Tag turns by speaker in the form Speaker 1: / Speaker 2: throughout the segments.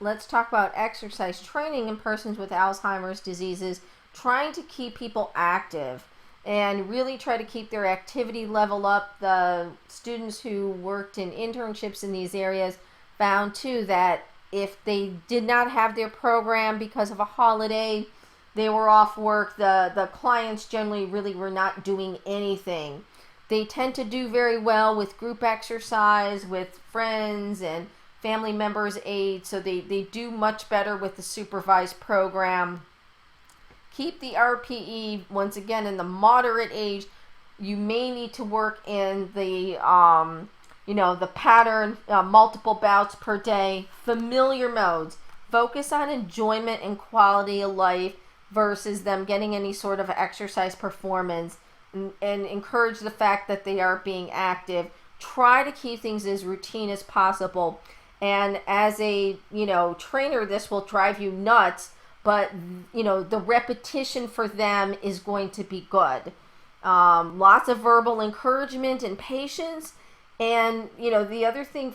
Speaker 1: let's talk about exercise training in persons with Alzheimer's diseases, trying to keep people active and really try to keep their activity level up. The students who worked in internships in these areas found too that if they did not have their program because of a holiday, they were off work, the clients generally really were not doing anything. They tend to do very well with group exercise, with friends and family members' aid, so they do much better with the supervised program. Keep the RPE, once again, in the moderate age. You may need to work in the, the pattern, multiple bouts per day, familiar modes. Focus on enjoyment and quality of life versus them getting any sort of exercise performance, and encourage the fact that they are being active. Try to keep things as routine as possible. And as a, trainer, this will drive you nuts, but, the repetition for them is going to be good. Lots of verbal encouragement and patience. And, the other thing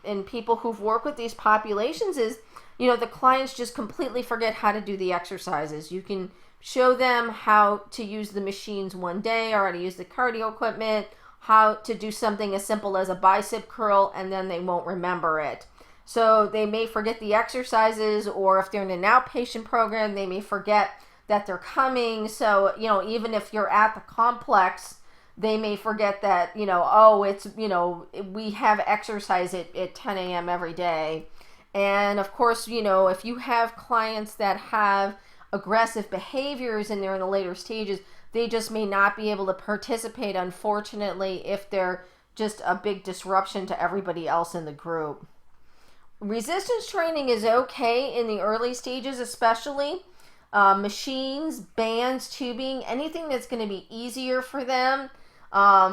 Speaker 1: in people who've worked with these populations is, the clients just completely forget how to do the exercises. You can show them how to use the machines one day, or how to use the cardio equipment, how to do something as simple as a bicep curl, and then they won't remember it. So they may forget the exercises, or if they're in an outpatient program, they may forget that they're coming. So, even if you're at the complex, they may forget that, we have exercise at 10 a.m. every day. And of course, if you have clients that have aggressive behaviors and they're in the later stages, they just may not be able to participate, unfortunately, if they're just a big disruption to everybody else in the group. Resistance training is okay in the early stages, especially machines, bands, tubing, anything that's going to be easier for them.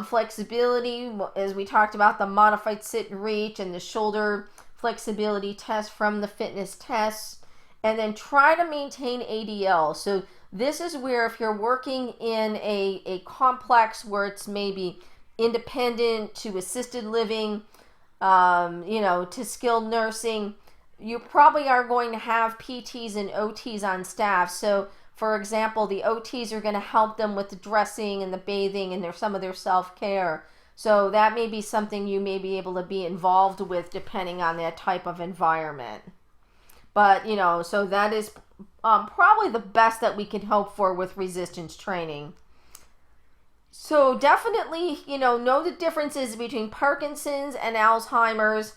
Speaker 1: Flexibility, as we talked about, the modified sit and reach and the shoulder flexibility test from the fitness tests. And then try to maintain ADL. So this is where if you're working in a complex where it's maybe independent to assisted living, to skilled nursing, you probably are going to have PTs and OTs on staff. So, for example, the OTs are going to help them with the dressing and the bathing and some of their self-care. So that may be something you may be able to be involved with depending on that type of environment. But, so that is probably the best that we can hope for with resistance training. So definitely, know the differences between Parkinson's and Alzheimer's,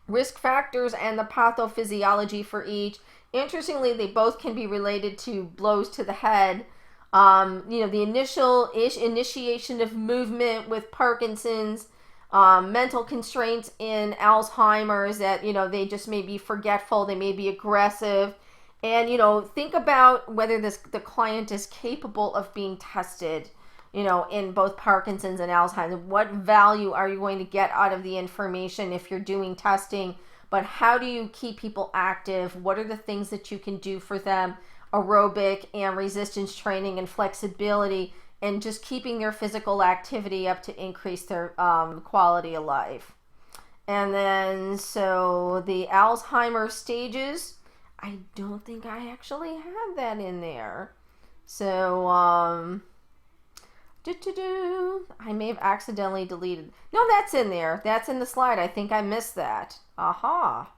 Speaker 1: risk factors and the pathophysiology for each. Interestingly, they both can be related to blows to the head. The initial initiation of movement with Parkinson's, mental constraints in Alzheimer's, that, they just may be forgetful, they may be aggressive. And, think about whether the client is capable of being tested, in both Parkinson's and Alzheimer's. What value are you going to get out of the information if you're doing testing? But how do you keep people active? What are the things that you can do for them? Aerobic and resistance training and flexibility, and just keeping their physical activity up to increase their quality of life. And then, so the Alzheimer's stages, I don't think I actually had that in there. So, I may have accidentally deleted. No, that's in there. That's in the slide. I think I missed that. Aha.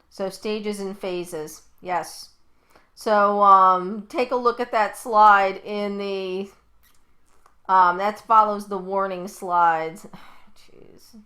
Speaker 1: So stages and phases. Yes. So take a look at that slide in the, that follows the warning slides. Jeez.